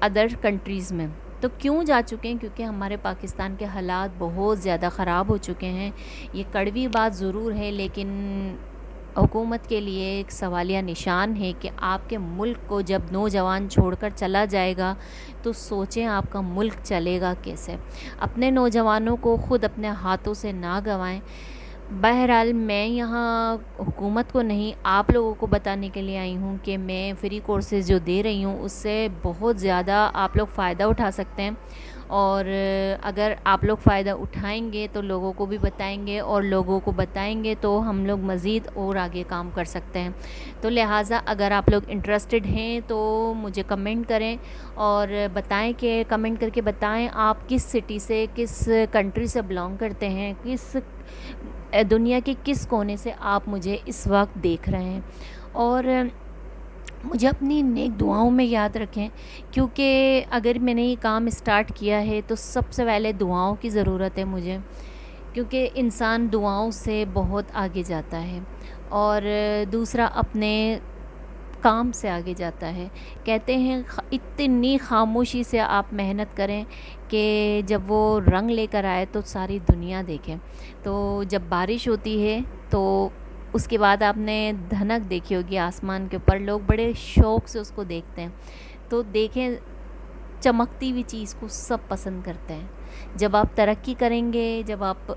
Other countries میں. تو کیوں جا چکے ہیں؟ کیونکہ ہمارے پاکستان کے حالات بہت زیادہ خراب ہو چکے ہیں. یہ کڑوی بات ضرور ہے، لیکن حکومت کے لیے ایک سوالیہ نشان ہے کہ آپ کے ملک کو جب نوجوان چھوڑ کر چلا جائے گا تو سوچیں آپ کا ملک چلے گا کیسے. اپنے نوجوانوں کو خود اپنے ہاتھوں سے نہ گنوائیں. بہرحال میں یہاں حکومت کو نہیں، آپ لوگوں کو بتانے کے لیے آئی ہوں کہ میں فری کورسز جو دے رہی ہوں اس سے بہت زیادہ آپ لوگ فائدہ اٹھا سکتے ہیں، اور اگر آپ لوگ فائدہ اٹھائیں گے تو لوگوں کو بھی بتائیں گے، اور لوگوں کو بتائیں گے تو ہم لوگ مزید اور آگے کام کر سکتے ہیں. تو لہٰذا اگر آپ لوگ انٹرسٹڈ ہیں تو مجھے کمنٹ کریں اور بتائیں، کہ کمنٹ کر کے بتائیں آپ کس سٹی سے، کس کنٹری سے بلانگ کرتے ہیں، کس دنیا کے کس کونے سے آپ مجھے اس وقت دیکھ رہے ہیں. اور مجھے اپنی نیک دعاؤں میں یاد رکھیں، کیونکہ اگر میں نے یہ کام اسٹارٹ کیا ہے تو سب سے پہلے دعاؤں کی ضرورت ہے مجھے، کیونکہ انسان دعاؤں سے بہت آگے جاتا ہے، اور دوسرا اپنے کام سے آگے جاتا ہے. کہتے ہیں اتنی خاموشی سے آپ محنت کریں کہ جب وہ رنگ لے کر آئے تو ساری دنیا دیکھے. تو جب بارش ہوتی ہے تو اس کے بعد آپ نے دھنک دیکھی ہوگی آسمان کے اوپر، لوگ بڑے شوق سے اس کو دیکھتے ہیں. تو دیکھیں، چمکتی ہوئی چیز کو سب پسند کرتے ہیں. جب آپ ترقی کریں گے، جب آپ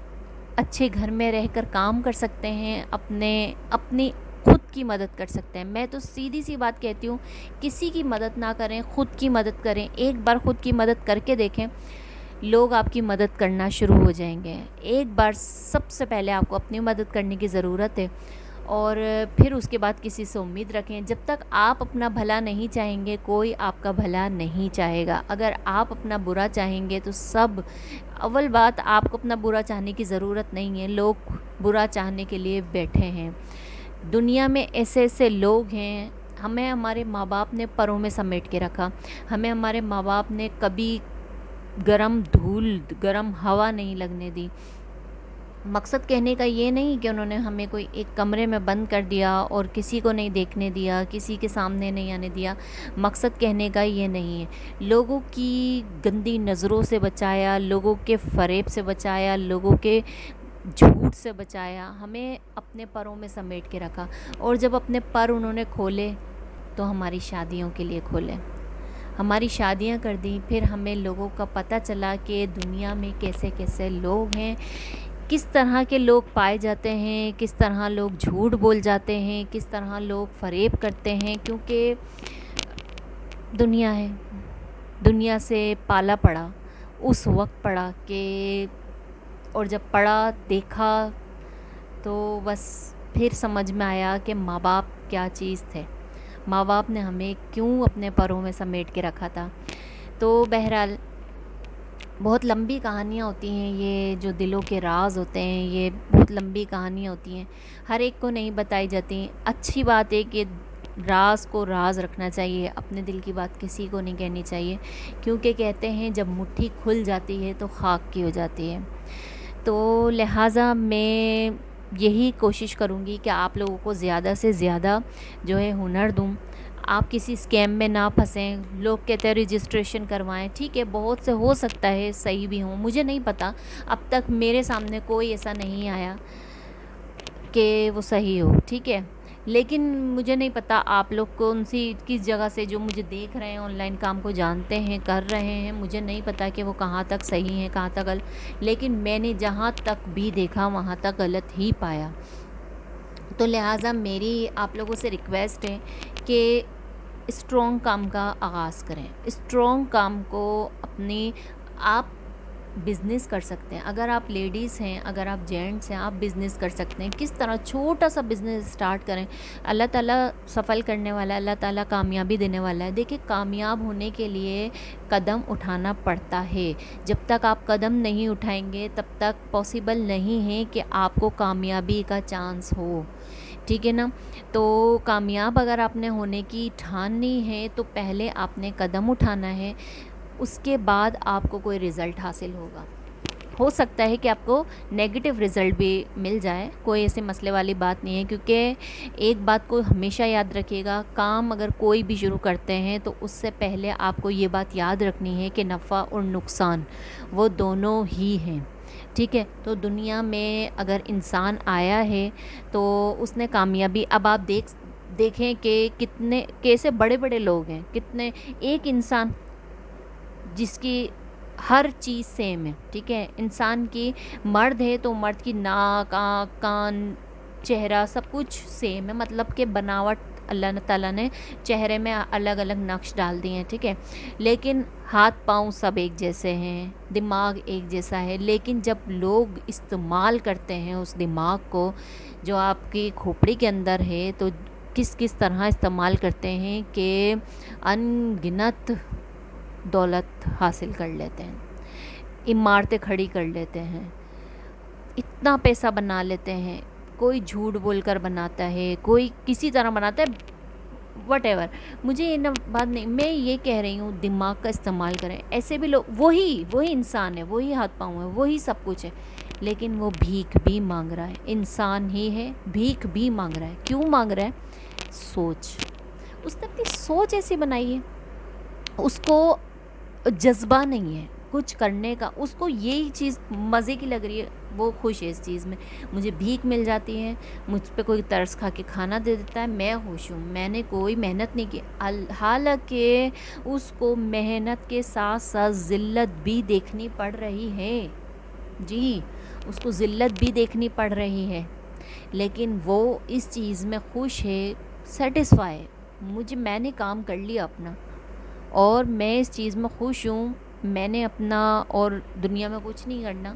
اچھے گھر میں رہ کر کام کر سکتے ہیں، اپنی خود کی مدد کر سکتے ہیں. میں تو سیدھی سی بات کہتی ہوں، کسی کی مدد نہ کریں، خود کی مدد کریں. ایک بار خود کی مدد کر کے دیکھیں، لوگ آپ کی مدد کرنا شروع ہو جائیں گے. ایک بار سب سے پہلے آپ کو اپنی مدد کرنے کی ضرورت ہے، اور پھر اس کے بعد کسی سے امید رکھیں. جب تک آپ اپنا بھلا نہیں چاہیں گے، کوئی آپ کا بھلا نہیں چاہے گا. اگر آپ اپنا برا چاہیں گے تو اول بات، آپ کو اپنا برا چاہنے کی ضرورت نہیں ہے. لوگ برا چاہنے کے لیے بیٹھے ہیں. دنیا میں ایسے ایسے لوگ ہیں. ہمیں ہمارے ماں باپ نے پروں میں سمیٹ کے رکھا. ہمیں ہمارے ماں باپ نے کبھی گرم دھول، گرم ہوا نہیں لگنے دی. مقصد کہنے کا یہ نہیں کہ انہوں نے ہمیں کوئی ایک کمرے میں بند کر دیا اور کسی کو نہیں دیکھنے دیا، کسی کے سامنے نہیں آنے دیا. مقصد کہنے کا یہ نہیں ہے. لوگوں کی گندی نظروں سے بچایا، لوگوں کے فریب سے بچایا، لوگوں کے جھوٹ سے بچایا. ہمیں اپنے پروں میں سمیٹ کے رکھا، اور جب اپنے پر انہوں نے کھولے تو ہماری شادیوں کے لیے کھولے، ہماری شادیاں کر دیں. پھر ہمیں لوگوں کا پتہ چلا کہ دنیا میں کیسے کیسے لوگ ہیں، کس طرح کے لوگ پائے جاتے ہیں، کس طرح لوگ جھوٹ بول جاتے ہیں، کس طرح لوگ فریب کرتے ہیں. کیونکہ دنیا ہے، دنیا سے پالا پڑا. اس وقت پڑا کہ، اور جب پڑھا دیکھا تو بس پھر سمجھ میں آیا کہ ماں باپ کیا چیز تھے. ماں باپ نے ہمیں کیوں اپنے پروں میں سمیٹ کے رکھا تھا. تو بہرحال بہت لمبی کہانیاں ہوتی ہیں، یہ جو دلوں کے راز ہوتے ہیں یہ بہت لمبی کہانیاں ہوتی ہیں، ہر ایک کو نہیں بتائی جاتی. اچھی بات ہے کہ راز کو راز رکھنا چاہیے، اپنے دل کی بات کسی کو نہیں کہنی چاہیے، کیونکہ کہتے ہیں جب مٹھی کھل جاتی ہے تو خاک کی ہو جاتی ہے. تو لہٰذا میں یہی کوشش کروں گی کہ آپ لوگوں کو زیادہ سے زیادہ جو ہے ہنر دوں. آپ کسی اسکیم میں نہ پھنسیں. لوگ کہتے ہیں رجسٹریشن کروائیں، ٹھیک ہے، بہت سے ہو سکتا ہے صحیح بھی ہوں، مجھے نہیں پتہ. اب تک میرے سامنے کوئی ایسا نہیں آیا کہ وہ صحیح ہو، ٹھیک ہے. لیکن مجھے نہیں پتہ آپ لوگ کون سی کس جگہ سے جو مجھے دیکھ رہے ہیں آن لائن کام کو جانتے ہیں، کر رہے ہیں، مجھے نہیں پتہ کہ وہ کہاں تک صحیح ہیں کہاں تک غلط. لیکن میں نے جہاں تک بھی دیکھا وہاں تک غلط ہی پایا. تو لہٰذا میری آپ لوگوں سے ریکویسٹ ہے کہ اسٹرانگ کام کا آغاز کریں. اسٹرانگ کام کو آپ بزنس کر سکتے ہیں. اگر آپ لیڈیز ہیں، اگر آپ جینٹس ہیں، آپ بزنس کر سکتے ہیں. کس طرح چھوٹا سا بزنس اسٹارٹ کریں. اللہ تعالیٰ سفل کرنے والا ہے، اللہ تعالیٰ کامیابی دینے والا ہے. دیکھیں، کامیاب ہونے کے لیے قدم اٹھانا پڑتا ہے. جب تک آپ قدم نہیں اٹھائیں گے تب تک پاسبل نہیں ہے کہ آپ کو کامیابی کا چانس ہو، ٹھیک ہے نا. تو کامیاب اگر آپ نے ہونے کی ٹھانی ہے تو پہلے آپ نے قدم اٹھانا ہے، اس کے بعد آپ کو کوئی رزلٹ حاصل ہوگا. ہو سکتا ہے کہ آپ کو نیگیٹو رزلٹ بھی مل جائے، کوئی ایسے مسئلے والی بات نہیں ہے، کیونکہ ایک بات کو ہمیشہ یاد رکھیے گا، کام اگر کوئی بھی شروع کرتے ہیں تو اس سے پہلے آپ کو یہ بات یاد رکھنی ہے کہ نفع اور نقصان وہ دونوں ہی ہیں، ٹھیک ہے؟ تو دنیا میں اگر انسان آیا ہے تو اس نے کامیابی، اب آپ دیکھیں کہ کتنے کیسے بڑے بڑے لوگ ہیں، کتنے، ایک انسان جس کی ہر چیز سیم ہے، ٹھیک ہے؟ انسان کی، مرد ہے تو مرد کی ناک، آنکھ، کان، چہرہ سب کچھ سیم ہے، مطلب کہ بناوٹ اللہ تعالیٰ نے چہرے میں الگ الگ نقش ڈال دیے ہیں، ٹھیک ہے؟ لیکن ہاتھ پاؤں سب ایک جیسے ہیں، دماغ ایک جیسا ہے، لیکن جب لوگ استعمال کرتے ہیں اس دماغ کو جو آپ کی کھوپڑی کے اندر ہے، تو کس طرح استعمال کرتے ہیں کہ ان گنت دولت حاصل کر لیتے ہیں، عمارتیں کھڑی کر لیتے ہیں، اتنا پیسہ بنا لیتے ہیں، کوئی جھوٹ بول کر بناتا ہے، کوئی کسی طرح بناتا ہے، وٹ ایور، مجھے یہ بات نہیں، میں یہ کہہ رہی ہوں دماغ کا استعمال کریں، ایسے بھی لوگ، وہی انسان ہے، وہی ہاتھ پاؤں ہے، وہی سب کچھ ہے، لیکن وہ بھیک بھی مانگ رہا ہے، انسان ہی ہے، بھیک بھی مانگ رہا ہے، کیوں مانگ رہا ہے؟ سوچ، اس نے اپنی سوچ ایسی بنائی ہے، اس کو جذبہ نہیں ہے کچھ کرنے کا، اس کو یہی چیز مزے کی لگ رہی ہے، وہ خوش ہے اس چیز میں، مجھے بھیک مل جاتی ہے، مجھ پہ کوئی ترس کھا کے کھانا دے دیتا ہے، میں خوش ہوں، میں نے کوئی محنت نہیں کی، حالانکہ اس کو محنت کے ساتھ ساتھ ذلت بھی دیکھنی پڑ رہی ہے، جی اس کو ذلت بھی دیکھنی پڑ رہی ہے، لیکن وہ اس چیز میں خوش ہے، سیٹسفائی ہے، میں نے کام کر لیا اپنا، اور میں اس چیز میں خوش ہوں، میں نے اپنا اور دنیا میں کچھ نہیں کرنا۔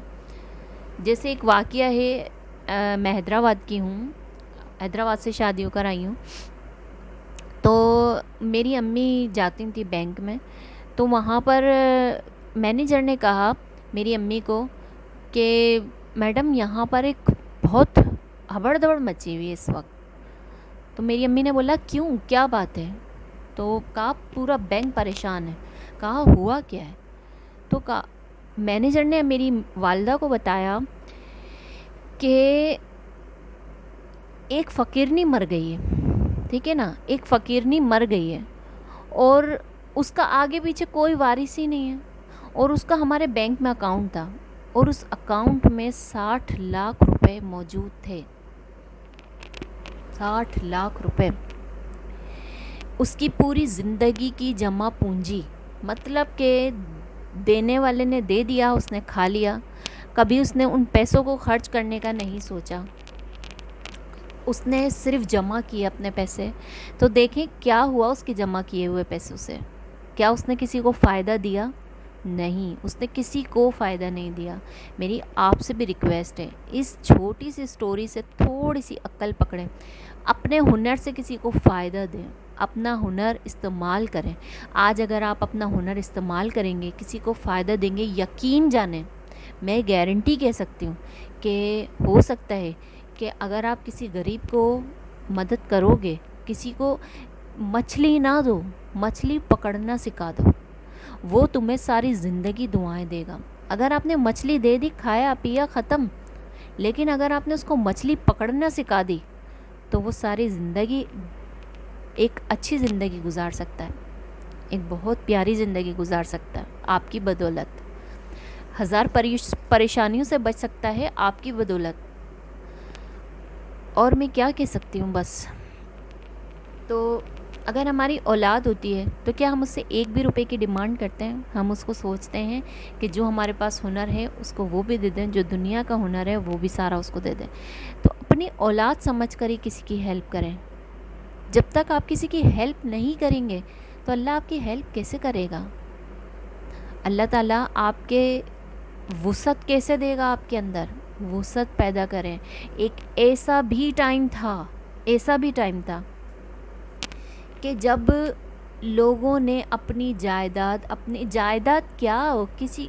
جیسے ایک واقعہ ہے، میں حیدرآباد کی ہوں، حیدرآباد سے شادی ہو کر آئی ہوں، تو میری امی جاتی تھیں بینک میں، تو وہاں پر مینیجر نے کہا میری امی کو کہ میڈم یہاں پر ایک بہت ہبڑ دبڑ مچی ہوئی ہے اس وقت، تو میری امی نے بولا کیوں، کیا بات ہے؟ تو کہا پورا بینک پریشان ہے، کہا ہوا کیا ہے؟ تو کہا، مینیجر نے میری والدہ کو بتایا کہ ایک فقیرنی مر گئی ہے، ٹھیک ہے نا، ایک فقیرنی مر گئی ہے، اور اس کا آگے پیچھے کوئی وارث ہی نہیں ہے، اور اس کا ہمارے بینک میں اکاؤنٹ تھا، اور اس اکاؤنٹ میں 60 لاکھ روپے موجود تھے، 60 لاکھ روپے، اس کی پوری زندگی کی جمع پونجی، مطلب کہ دینے والے نے دے دیا، اس نے کھا لیا، کبھی اس نے ان پیسوں کو خرچ کرنے کا نہیں سوچا، اس نے صرف جمع کیے اپنے پیسے، تو دیکھیں کیا ہوا اس کے جمع کیے ہوئے پیسوں سے، کیا اس نے کسی کو فائدہ دیا؟ نہیں، اس نے کسی کو فائدہ نہیں دیا۔ میری آپ سے بھی ریکویسٹ ہے، اس چھوٹی سی سٹوری سے تھوڑی سی عقل پکڑیں، اپنے ہنر سے کسی کو فائدہ دیں، اپنا ہنر استعمال کریں، آج اگر آپ اپنا ہنر استعمال کریں گے، کسی کو فائدہ دیں گے، یقین جانیں، میں گارنٹی کہہ سکتی ہوں کہ ہو سکتا ہے کہ اگر آپ کسی غریب کو مدد کرو گے، کسی کو مچھلی نہ دو، مچھلی پکڑنا سکھا دو، وہ تمہیں ساری زندگی دعائیں دے گا۔ اگر آپ نے مچھلی دے دی، کھایا پیا ختم، لیکن اگر آپ نے اس کو مچھلی پکڑنا سکھا دی تو وہ ساری زندگی ایک اچھی زندگی گزار سکتا ہے، ایک بہت پیاری زندگی گزار سکتا ہے آپ کی بدولت، ہزار پریشانیوں سے بچ سکتا ہے آپ کی بدولت۔ اور میں کیا کہہ سکتی ہوں، بس تو اگر ہماری اولاد ہوتی ہے تو کیا ہم اس سے ایک بھی روپے کی ڈیمانڈ کرتے ہیں؟ ہم اس کو سوچتے ہیں کہ جو ہمارے پاس ہنر ہے اس کو وہ بھی دے دیں، جو دنیا کا ہنر ہے وہ بھی سارا اس کو دے دیں۔ تو اپنی اولاد سمجھ کر ہی کسی کی ہیلپ کریں، جب تک آپ کسی کی ہیلپ نہیں کریں گے تو اللہ آپ کی ہیلپ کیسے کرے گا؟ اللہ تعالیٰ آپ کے وسعت کیسے دے گا؟ آپ کے اندر وسعت پیدا کریں۔ ایک ایسا بھی ٹائم تھا کہ جب لوگوں نے اپنی جائیداد کیا، کسی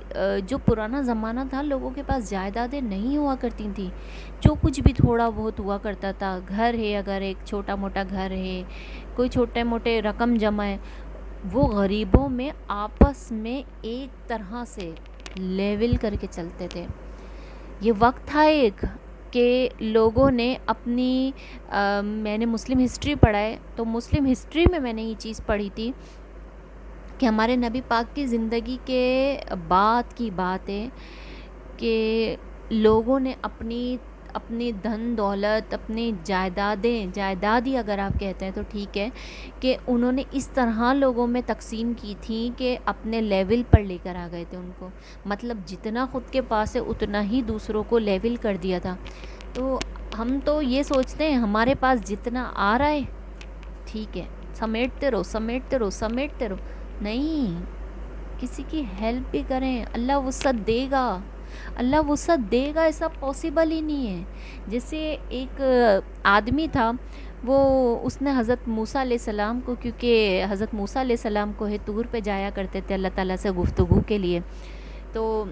جو پرانا زمانہ تھا، لوگوں کے پاس جائیدادیں نہیں ہوا کرتی تھیں، جو کچھ بھی تھوڑا بہت ہوا کرتا تھا، گھر ہے، اگر ایک چھوٹا موٹا گھر ہے، کوئی چھوٹے موٹے رقم جمع ہے، وہ غریبوں میں آپس میں ایک طرح سے لیول کر کے چلتے تھے. یہ وقت تھا ایک کہ لوگوں نے اپنی میں نے مسلم ہسٹری پڑھا ہے، تو مسلم ہسٹری میں نے یہ چیز پڑھی تھی کہ ہمارے نبی پاک کی زندگی کے بعد کی بات ہے کہ لوگوں نے اپنی دھن دولت، اپنی جائیداد ہی اگر آپ کہتے ہیں تو ٹھیک ہے، کہ انہوں نے اس طرح لوگوں میں تقسیم کی تھی کہ اپنے لیول پر لے کر آ گئے تھے ان کو. مطلب جتنا خود کے پاس ہے اتنا ہی دوسروں کو لیول کر دیا تھا. تو ہم تو یہ سوچتے ہیں ہمارے پاس جتنا آ رہا ہے ٹھیک ہے، سمیٹتے رہو. نہیں، کسی کی ہیلپ بھی کریں، اللہ وسعت دے گا. ایسا پاسبل ہی نہیں ہے. جیسے ایک آدمی تھا، اس نے حضرت موسیٰ علیہ السلام کو، کیونکہ حضرت موسیٰ علیہ السلام کو طور پہ جایا کرتے تھے اللہ تعالیٰ سے گفتگو کے لیے، تو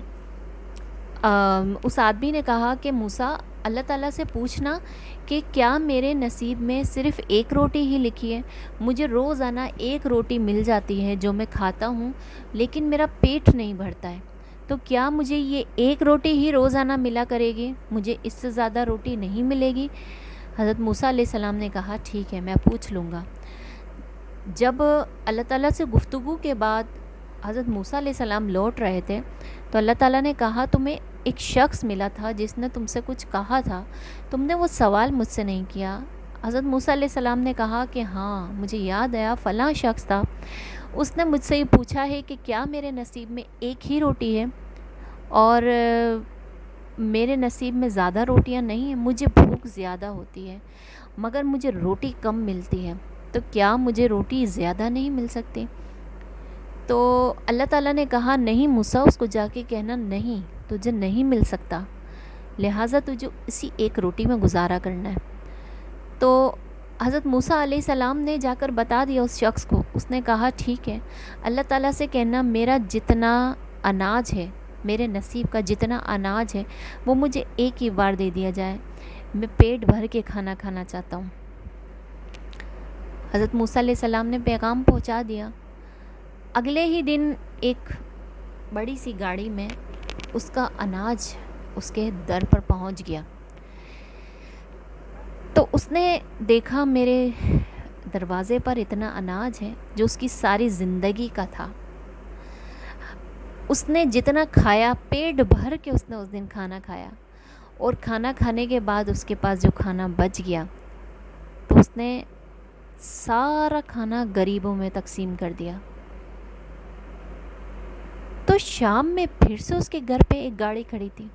اس آدمی نے کہا کہ موسیٰ، اللہ تعالیٰ سے پوچھنا کہ کیا میرے نصیب میں صرف ایک روٹی ہی لکھی ہے؟ مجھے روزانہ ایک روٹی مل جاتی ہے جو میں کھاتا ہوں، لیکن میرا پیٹ نہیں بھرتا ہے. تو کیا مجھے یہ ایک روٹی ہی روزانہ ملا کرے گی؟ مجھے اس سے زیادہ روٹی نہیں ملے گی؟ حضرت موسیٰ علیہ السلام نے کہا ٹھیک ہے، میں پوچھ لوں گا. جب اللہ تعالیٰ سے گفتگو کے بعد حضرت موسیٰ علیہ السلام لوٹ رہے تھے تو اللہ تعالیٰ نے کہا تمہیں ایک شخص ملا تھا جس نے تم سے کچھ کہا تھا، تم نے وہ سوال مجھ سے نہیں کیا. حضرت موسیٰ علیہ السلام نے کہا کہ ہاں مجھے یاد آیا، فلاں شخص تھا، اس نے مجھ سے یہ پوچھا ہے کہ کیا میرے نصیب میں ایک ہی روٹی ہے، اور میرے نصیب میں زیادہ روٹیاں نہیں ہیں. مجھے بھوک زیادہ ہوتی ہے مگر مجھے روٹی کم ملتی ہے، تو کیا مجھے روٹی زیادہ نہیں مل سکتی؟ تو اللہ تعالیٰ نے کہا نہیں موسیٰ، اس کو جا کے کہنا نہیں، تجھے نہیں مل سکتا، لہٰذا تجھے اسی ایک روٹی میں گزارا کرنا ہے. تو حضرت موسیٰ علیہ السلام نے جا کر بتا دیا اس شخص کو. اس نے کہا ٹھیک ہے، اللہ تعالیٰ سے کہنا میرا جتنا اناج ہے، میرے نصیب کا جتنا اناج ہے وہ مجھے ایک ہی بار دے دیا جائے، میں پیٹ بھر کے کھانا کھانا چاہتا ہوں. حضرت موسیٰ علیہ السلام نے پیغام پہنچا دیا. اگلے ہی دن ایک بڑی سی گاڑی میں اس کا اناج اس کے در پر پہنچ گیا. تو اس نے دیکھا میرے دروازے پر اتنا اناج ہے جو اس کی ساری زندگی کا تھا. اس نے جتنا کھایا پیٹ بھر کے اس نے اس دن کھانا کھایا، اور کھانا کھانے کے بعد اس کے پاس جو کھانا بچ گیا تو اس نے سارا کھانا غریبوں میں تقسیم کر دیا. تو شام میں پھر سے اس کے گھر پہ ایک گاڑی کھڑی تھی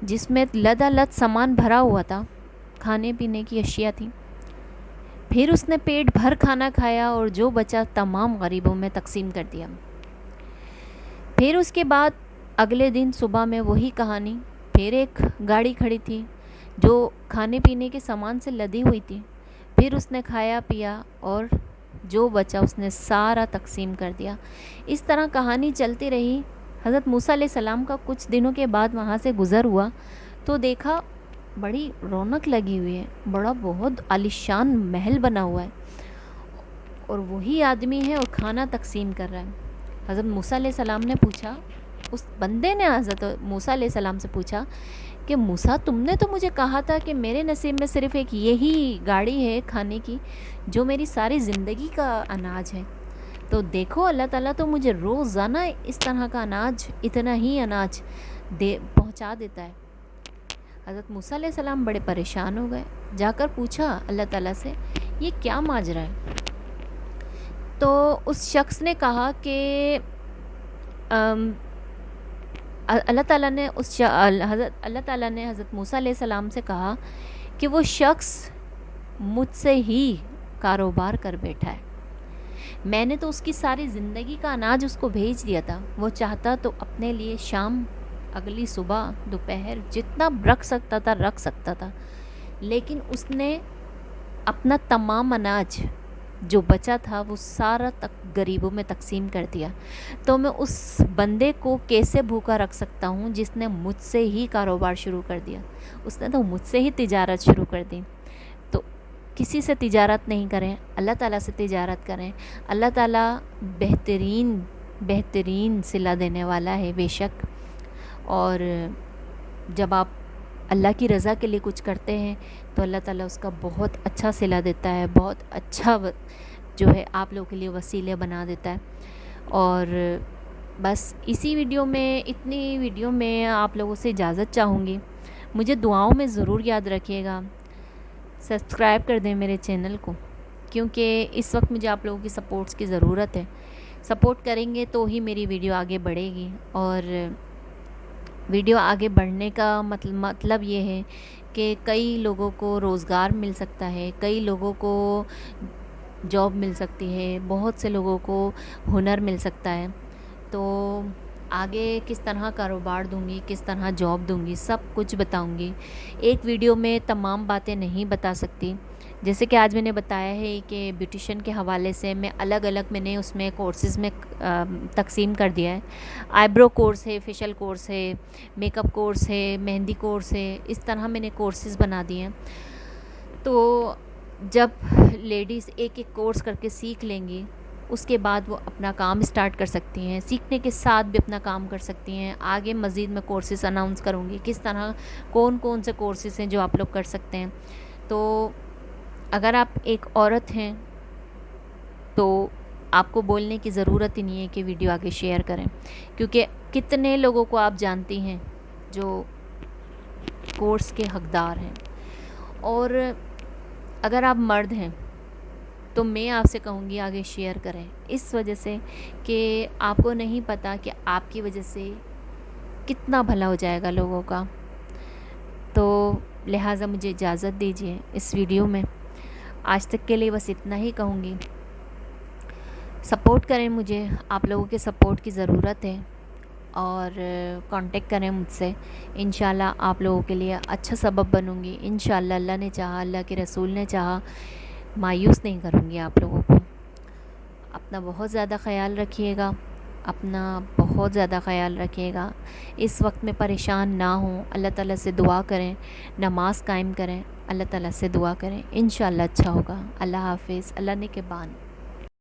جس میں لد سامان بھرا ہوا تھا، کھانے پینے کی اشیاء تھی. پھر اس نے پیٹ بھر کھانا کھایا اور جو بچا تمام غریبوں میں تقسیم کر دیا. پھر اس کے بعد اگلے دن صبح میں وہی کہانی، پھر ایک گاڑی کھڑی تھی جو کھانے پینے کے سامان سے لدی ہوئی تھی. پھر اس نے کھایا پیا اور جو بچا اس نے سارا تقسیم کر دیا. اس طرح کہانی چلتی رہی. حضرت موسیٰ علیہ السلام کا کچھ دنوں کے بعد وہاں سے گزر ہوا تو دیکھا بڑی رونق لگی ہوئی ہے، بہت عالیشان محل بنا ہوا ہے، اور وہی آدمی ہے اور کھانا تقسیم کر رہا ہے. حضرت موسیٰ علیہ السلام نے پوچھا، اس بندے نے حضرت موسیٰ علیہ السلام سے پوچھا کہ موسیٰ تم نے تو مجھے کہا تھا کہ میرے نصیب میں صرف ایک یہی گاڑی ہے کھانے کی جو میری ساری زندگی کا اناج ہے، تو دیکھو اللہ تعالیٰ تو مجھے روزانہ اس طرح کا اناج، اتنا ہی اناج پہنچا دیتا ہے. حضرت موسیٰ علیہ السلام بڑے پریشان ہو گئے، جا کر پوچھا اللہ تعالیٰ سے یہ کیا ماجرا ہے. تو اس شخص نے کہا کہ اللہ تعالیٰ نے حضرت موسیٰ علیہ السلام سے کہا کہ وہ شخص مجھ سے ہی کاروبار کر بیٹھا ہے، میں نے تو اس کی ساری زندگی کا اناج اس کو بھیج دیا تھا، وہ چاہتا تو اپنے لیے شام، اگلی صبح، دوپہر جتنا رکھ سکتا تھا، لیکن اس نے اپنا تمام اناج جو بچا تھا وہ سارا غریبوں میں تقسیم کر دیا. تو میں اس بندے کو کیسے بھوکا رکھ سکتا ہوں جس نے مجھ سے ہی کاروبار شروع کر دیا، اس نے تو مجھ سے ہی تجارت شروع کر دی. تو کسی سے تجارت نہیں کریں، اللہ تعالیٰ سے تجارت کریں. اللہ تعالیٰ بہترین بہترین صلہ دینے والا ہے بے شک. اور جب آپ اللہ کی رضا کے لیے کچھ کرتے ہیں تو اللہ تعالیٰ اس کا بہت اچھا صلہ دیتا ہے، بہت اچھا جو ہے آپ لوگوں کے لیے وسیلے بنا دیتا ہے. اور بس اسی ویڈیو میں، اتنی ویڈیو میں آپ لوگوں سے اجازت چاہوں گی. مجھے دعاؤں میں ضرور یاد رکھیے گا. سبسکرائب کر دیں میرے چینل کو، کیونکہ اس وقت مجھے آپ لوگوں کی سپورٹس کی ضرورت ہے. سپورٹ کریں گے تو ہی میری ویڈیو آگے بڑھے گی. اور ویڈیو آگے بڑھنے کا مطلب یہ ہے کہ کئی لوگوں کو روزگار مل سکتا ہے، کئی لوگوں کو جاب مل سکتی ہے، بہت سے لوگوں کو ہنر مل سکتا ہے. تو آگے کس طرح کاروبار دوں گی، کس طرح جاب دوں گی، سب کچھ بتاؤں گی. ایک ویڈیو میں تمام باتیں نہیں بتا سکتی. جیسے کہ آج میں نے بتایا ہے کہ بیوٹیشن کے حوالے سے میں الگ الگ میں نے اس میں کورسز میں تقسیم کر دیا ہے. آئی برو کورس ہے، فیشل کورس ہے، میک اپ کورس ہے، مہندی کورس ہے، اس طرح میں نے کورسز بنا دیے ہیں. تو جب لیڈیز ایک ایک کورس کر کے سیکھ لیں گی، اس کے بعد وہ اپنا کام اسٹارٹ کر سکتی ہیں. سیکھنے کے ساتھ بھی اپنا کام کر سکتی ہیں. آگے مزید میں کورسز اناؤنس کروں گی، کس طرح کون کون سے کورسز ہیں جو آپ لوگ کر سکتے ہیں. تو اگر آپ ایک عورت ہیں تو آپ کو بولنے کی ضرورت ہی نہیں ہے کہ ویڈیو آگے شیئر کریں، کیونکہ کتنے لوگوں کو آپ جانتی ہیں جو کورس کے حقدار ہیں. اور اگر آپ مرد ہیں تو میں آپ سے کہوں گی آگے شیئر کریں، اس وجہ سے کہ آپ کو نہیں پتہ کہ آپ کی وجہ سے کتنا بھلا ہو جائے گا لوگوں کا. تو لہٰذا مجھے اجازت دیجیے اس ویڈیو میں. آج تک کے لیے بس اتنا ہی کہوں گی. سپورٹ کریں مجھے، آپ لوگوں کے سپورٹ کی ضرورت ہے. اور کانٹیکٹ کریں مجھ سے. انشاءاللہ آپ لوگوں کے لیے اچھا سبب بنوں گی. انشاءاللہ اللہ نے چاہا، اللہ کے رسول نے چاہا، مایوس نہیں کروں گی آپ لوگوں کو. اپنا بہت زیادہ خیال رکھیے گا، اپنا بہت زیادہ خیال رکھیے گا. اس وقت میں پریشان نہ ہوں. اللہ تعالیٰ سے دعا کریں، نماز قائم کریں، اللہ تعالیٰ سے دعا کریں. انشاءاللہ اچھا ہوگا. اللہ حافظ. اللہ نے کے بان.